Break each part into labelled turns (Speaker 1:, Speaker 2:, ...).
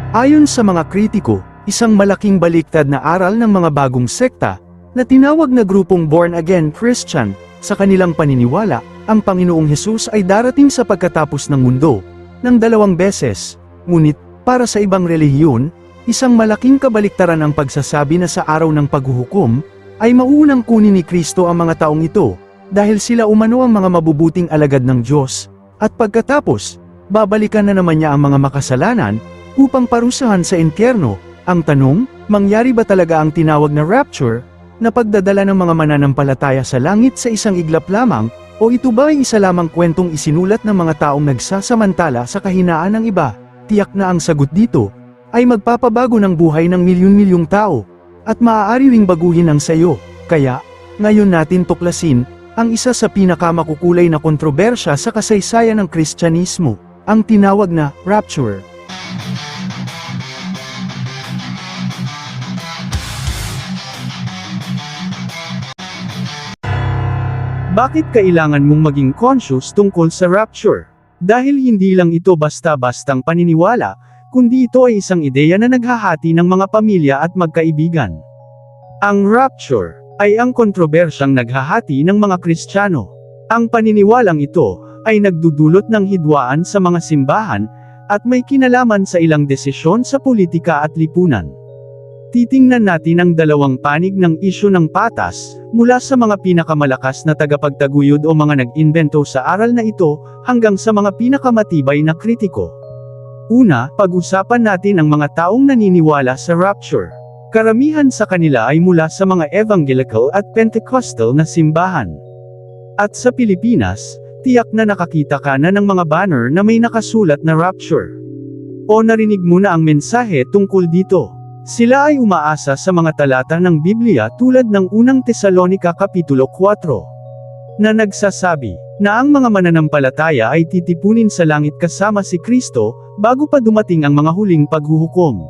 Speaker 1: Ayon sa mga kritiko, isang malaking baliktad na aral ng mga bagong sekta, na tinawag na grupong born-again Christian, sa kanilang paniniwala, ang Panginoong Hesus ay darating sa pagkatapos ng mundo, ng 2 beses, ngunit, para sa ibang relihiyon, isang malaking kabaliktaran ang pagsasabi na sa araw ng paghuhukom, ay mauunang kunin ni Kristo ang mga taong ito, dahil sila umano ang mga mabubuting alagad ng Diyos, at pagkatapos, babalikan na naman niya ang mga makasalanan, upang parusahan sa impyerno. Ang tanong, mangyari ba talaga ang tinawag na rapture, na pagdadala ng mga mananampalataya sa langit sa isang iglap lamang, o ito ba ay isa lamang kwentong isinulat ng mga taong nagsasamantala sa kahinaan ng iba? Tiyak na ang sagot dito, ay magpapabago ng buhay ng milyon-milyong tao, at maaari ring baguhin ang sayo. Kaya, ngayon natin tuklasin, ang isa sa pinakamakukulay na kontrobersya sa kasaysayan ng Kristyanismo, ang tinawag na rapture. Bakit kailangan mong maging conscious tungkol sa rapture? Dahil hindi lang ito basta-bastang paniniwala, kundi ito ay isang ideya na naghahati ng mga pamilya at magkaibigan. Ang rapture ay ang kontrobersyang naghahati ng mga Kristiyano. Ang paniniwalang ito ay nagdudulot ng hidwaan sa mga simbahan, at may kinalaman sa ilang desisyon sa politika at lipunan. Titingnan natin ang dalawang panig ng isyu ng patas, mula sa mga pinakamalakas na tagapagtaguyod o mga nag-invento sa aral na ito, hanggang sa mga pinakamatibay na kritiko. Una, pag-usapan natin ang mga taong naniniwala sa rapture. Karamihan sa kanila ay mula sa mga evangelical at Pentecostal na simbahan. At sa Pilipinas, tiyak na nakakita ka na ng mga banner na may nakasulat na rapture. O narinig mo na ang mensahe tungkol dito. Sila ay umaasa sa mga talata ng Biblia tulad ng unang Tesalonica Kapitulo 4, na nagsasabi, na ang mga mananampalataya ay titipunin sa langit kasama si Kristo, bago pa dumating ang mga huling paghuhukom.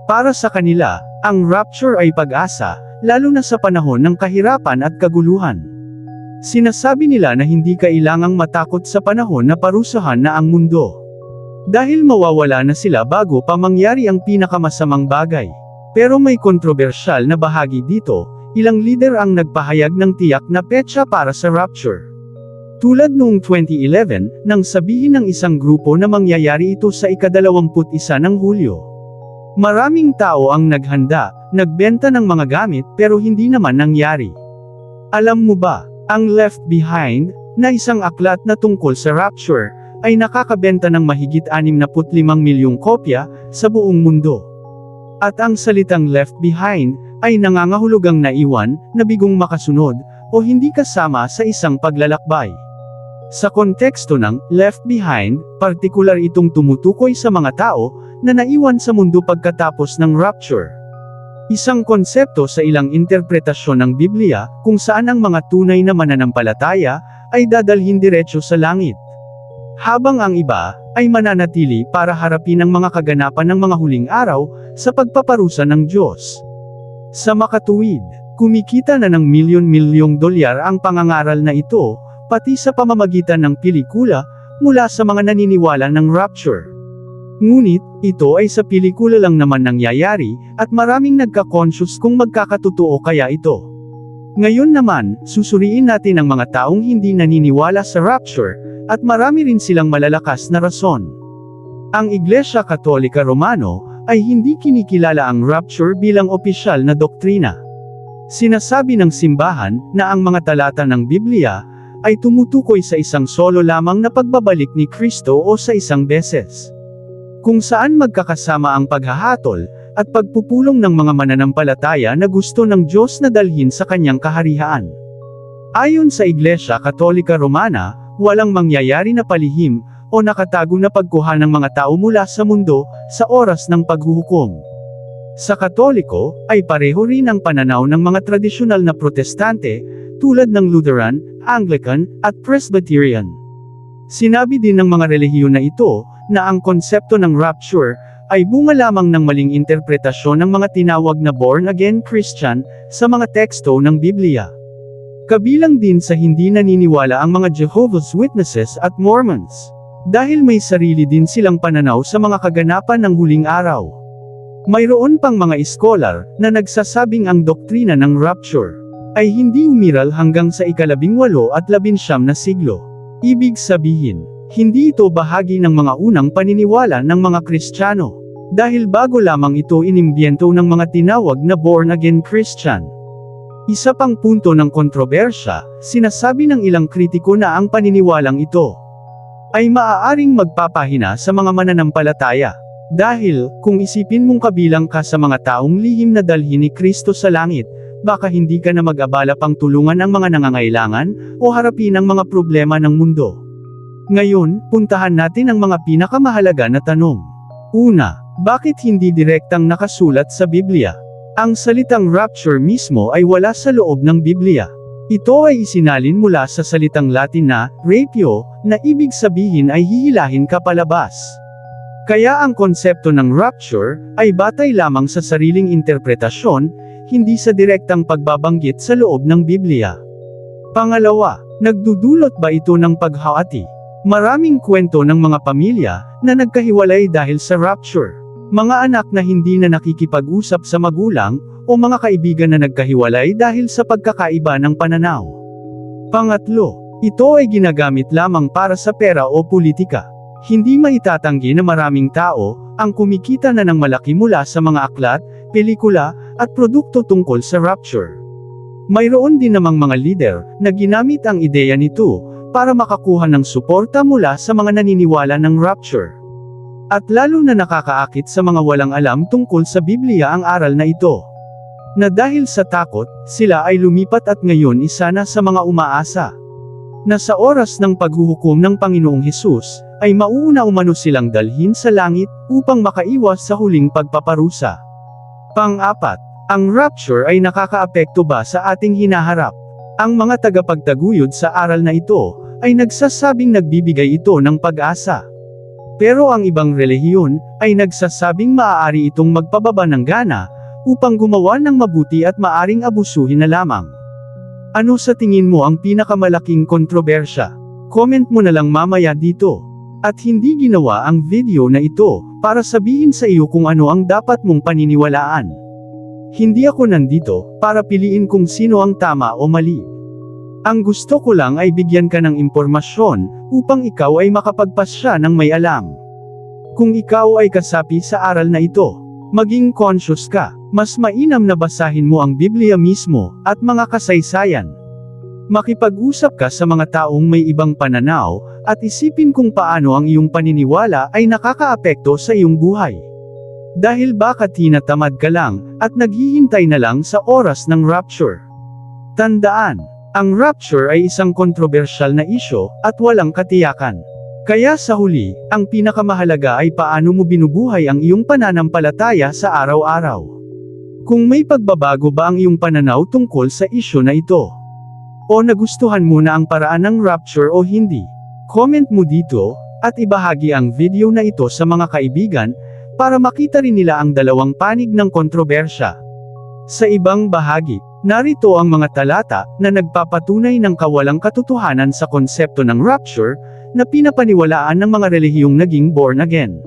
Speaker 1: Para sa kanila, ang rapture ay pag-asa, lalo na sa panahon ng kahirapan at kaguluhan. Sinasabi nila na hindi kailangang matakot sa panahon na parusahan na ang mundo. Dahil mawawala na sila bago pa mangyari ang pinakamasamang bagay. Pero may kontrobersyal na bahagi dito, ilang lider ang nagpahayag ng tiyak na petsa para sa rapture. Tulad noong 2011, nang sabihin ng isang grupo na mangyayari ito sa ika-21 ng Hulyo. Maraming tao ang naghanda, nagbenta ng mga gamit pero hindi naman nangyari. Alam mo ba, ang Left Behind, na isang aklat na tungkol sa rapture, ay nakakabenta ng mahigit 65 milyong kopya sa buong mundo. At ang salitang left behind ay nangangahulugang naiwan, na bigong makasunod, o hindi kasama sa isang paglalakbay. Sa konteksto ng left behind, partikular itong tumutukoy sa mga tao na naiwan sa mundo pagkatapos ng rapture. Isang konsepto sa ilang interpretasyon ng Biblia, kung saan ang mga tunay na mananampalataya ay dadalhin diretso sa langit. Habang ang iba ay mananatili para harapin ang mga kaganapan ng mga huling araw sa pagpaparusa ng Diyos. Sa makatuwid, kumikita na ng milyon-milyong dolyar ang pangangaral na ito, pati sa pamamagitan ng pelikula, mula sa mga naniniwala ng rapture. Ngunit, ito ay sa pelikula lang naman nangyayari, at maraming nagka-conscious kung magkakatotoo kaya ito. Ngayon naman, susuriin natin ang mga taong hindi naniniwala sa rapture, at marami rin silang malalakas na rason. Ang Iglesia Katolika Romano, ay hindi kinikilala ang rapture bilang opisyal na doktrina. Sinasabi ng simbahan, na ang mga talata ng Biblia, ay tumutukoy sa isang solo lamang na pagbabalik ni Kristo o sa isang beses. Kung saan magkakasama ang paghahatol, at pagpupulong ng mga mananampalataya na gusto ng Diyos na dalhin sa kanyang kaharian. Ayon sa Iglesia Katolika Romana, walang mangyayari na palihim, o nakatago na pagkuha ng mga tao mula sa mundo, sa oras ng paghuhukom. Sa Katoliko, ay pareho rin ang pananaw ng mga tradisyonal na Protestante, tulad ng Lutheran, Anglican, at Presbyterian. Sinabi din ng mga relihiyon na ito, na ang konsepto ng rapture, ay bunga lamang ng maling interpretasyon ng mga tinawag na born-again Christian, sa mga teksto ng Biblia. Kabilang din sa hindi naniniwala ang mga Jehovah's Witnesses at Mormons. Dahil may sarili din silang pananaw sa mga kaganapan ng huling araw. Mayroon pang mga iskolar na nagsasabing ang doktrina ng rapture ay hindi umiral hanggang sa ika-18 at 19 na siglo. Ibig sabihin, hindi ito bahagi ng mga unang paniniwala ng mga Kristiyano. Dahil bago lamang ito inimbyento ng mga tinawag na born-again Christian. Isa pang punto ng kontrobersya, sinasabi ng ilang kritiko na ang paniniwalang ito ay maaaring magpapahina sa mga mananampalataya. Dahil, kung isipin mong kabilang ka sa mga taong lihim na dalhin ni Kristo sa langit, baka hindi ka na mag-abala pang tulungan ang mga nangangailangan, o harapin ang mga problema ng mundo. Ngayon, puntahan natin ang mga pinakamahalaga na tanong. Una, bakit hindi direktang nakasulat sa Biblia? Ang salitang rapture mismo ay wala sa loob ng Biblia. Ito ay isinalin mula sa salitang Latin na, rapio, na ibig sabihin ay hihilahin ka palabas. Kaya ang konsepto ng rapture, ay batay lamang sa sariling interpretasyon, hindi sa direktang pagbabanggit sa loob ng Biblia. Pangalawa, nagdudulot ba ito ng paghahati? Maraming kwento ng mga pamilya, na nagkahiwalay dahil sa rapture. Mga anak na hindi na nakikipag-usap sa magulang, o mga kaibigan na nagkahiwalay dahil sa pagkakaiba ng pananaw. Pangatlo, ito ay ginagamit lamang para sa pera o politika. Hindi maitatanggi na maraming tao, ang kumikita na ng malaki mula sa mga aklat, pelikula, at produkto tungkol sa rapture. Mayroon din namang mga leader, na ginamit ang ideya nito, para makakuha ng suporta mula sa mga naniniwala ng rapture. At lalo na nakakaakit sa mga walang alam tungkol sa Biblia ang aral na ito. Na dahil sa takot, sila ay lumipat at ngayon isa na sa mga umaasa. Na sa oras ng paghuhukom ng Panginoong Hesus, ay mauuna umano silang dalhin sa langit, upang makaiwas sa huling pagpaparusa. Pang-apat, ang rapture ay nakakaapekto ba sa ating hinaharap? Ang mga tagapagtaguyod sa aral na ito, ay nagsasabing nagbibigay ito ng pag-asa. Pero ang ibang relihiyon, ay nagsasabing maaari itong magpababa ng gana, upang gumawa ng mabuti at maaring abusuhin na lamang. Ano sa tingin mo ang pinakamalaking kontrobersya? Comment mo na lang mamaya dito. At hindi ginawa ang video na ito, para sabihin sa iyo kung ano ang dapat mong paniniwalaan. Hindi ako nandito, para piliin kung sino ang tama o mali. Ang gusto ko lang ay bigyan ka ng impormasyon, upang ikaw ay makapagpasya ng may alam. Kung ikaw ay kasapi sa aral na ito, maging conscious ka, mas mainam na basahin mo ang Biblia mismo, at mga kasaysayan. Makipag-usap ka sa mga taong may ibang pananaw, at isipin kung paano ang iyong paniniwala ay nakakaapekto sa iyong buhay. Dahil baka tinatamad ka lang, at naghihintay na lang sa oras ng rapture. Tandaan, ang rapture ay isang kontrobersyal na isyu, at walang katiyakan. Kaya sa huli, ang pinakamahalaga ay paano mo binubuhay ang iyong pananampalataya sa araw-araw. Kung may pagbabago ba ang iyong pananaw tungkol sa isyu na ito? O nagustuhan mo na ang paraan ng rapture o hindi? Comment mo dito, at ibahagi ang video na ito sa mga kaibigan, para makita rin nila ang dalawang panig ng kontrobersya. Sa ibang bahagi, narito ang mga talata, na nagpapatunay ng kawalang katotohanan sa konsepto ng rapture, na pinapaniwalaan ng mga relihiyong naging born again.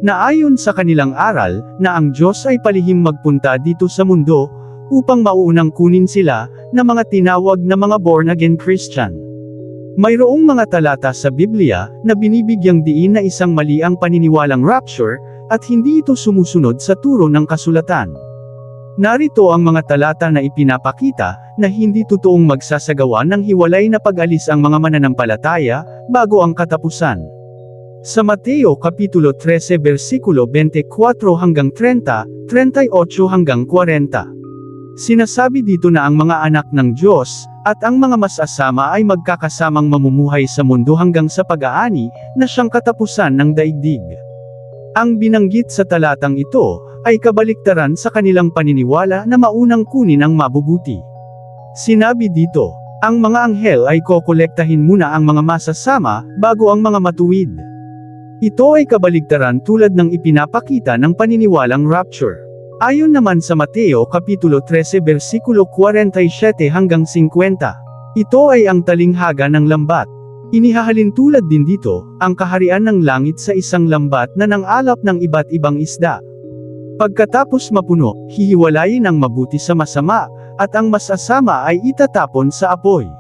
Speaker 1: Na ayon sa kanilang aral, na ang Diyos ay palihim magpunta dito sa mundo, upang mauunang kunin sila, na mga tinawag na mga born again Christian. Mayroong mga talata sa Biblia, na binibigyang diin na isang mali ang paniniwalang rapture, at hindi ito sumusunod sa turo ng kasulatan. Narito ang mga talata na ipinapakita, na hindi totoong magsasagawa ng hiwalay na pag-alis ang mga mananampalataya, bago ang katapusan. Sa Mateo Kapitulo 13 versikulo 24 hanggang 30, 38 hanggang 40. Sinasabi dito na ang mga anak ng Diyos, at ang mga masasama ay magkakasamang mamumuhay sa mundo hanggang sa pag-aani, na siyang katapusan ng daigdig. Ang binanggit sa talatang ito, ay kabaliktaran sa kanilang paniniwala na maunang kunin ang mabubuti. Sinabi dito, ang mga anghel ay kokolektahin muna ang mga masasama, bago ang mga matuwid. Ito ay kabaligtaran tulad ng ipinapakita ng paniniwalang rapture. Ayon naman sa Mateo Kapitulo 13 versikulo 47 hanggang 50. Ito ay ang talinghaga ng lambat. Inihahalin tulad din dito, ang kaharian ng langit sa isang lambat na nangalap ng iba't ibang isda. Pagkatapos mapuno, hihiwalayin ang mabuti sa masama, at ang masasama ay itatapon sa apoy.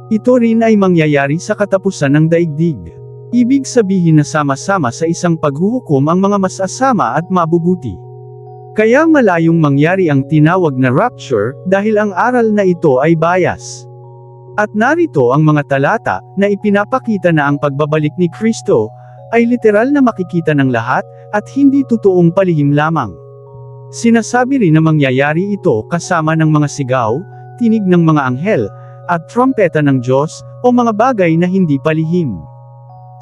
Speaker 1: Ito rin ay mangyayari sa katapusan ng daigdig. Ibig sabihin na sama-sama sa isang paghuhukom ang mga masasama at mabubuti. Kaya malayong mangyari ang tinawag na rapture, dahil ang aral na ito ay bias. At narito ang mga talata, na ipinapakita na ang pagbabalik ni Kristo, ay literal na makikita ng lahat, at hindi totoong palihim lamang. Sinasabi rin na mangyayari ito kasama ng mga sigaw, tinig ng mga anghel, at trompeta ng Diyos, o mga bagay na hindi palihim.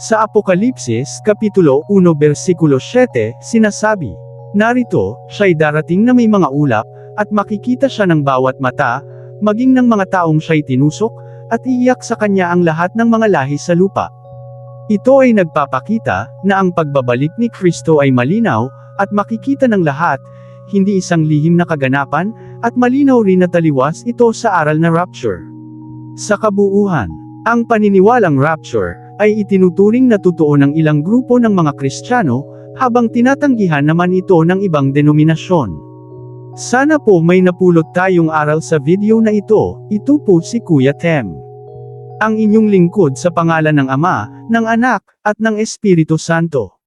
Speaker 1: Sa Apokalipsis, Kapitulo 1 versikulo 7, sinasabi, narito, siya'y darating na may mga ulap, at makikita siya ng bawat mata, maging ng mga taong siya'y tinusok, at iiyak sa kanya ang lahat ng mga lahi sa lupa. Ito ay nagpapakita, na ang pagbabalik ni Kristo ay malinaw, at makikita ng lahat, hindi isang lihim na kaganapan, at malinaw rin na taliwas ito sa aral na rapture. Sa kabuuan, ang paniniwalang rapture, ay itinuturing na totoo ng ilang grupo ng mga Kristiyano, habang tinatanggihan naman ito ng ibang denominasyon. Sana po may napulot tayong aral sa video na ito po si Kuya Tem. Ang inyong lingkod sa pangalan ng Ama, ng Anak, at ng Espiritu Santo.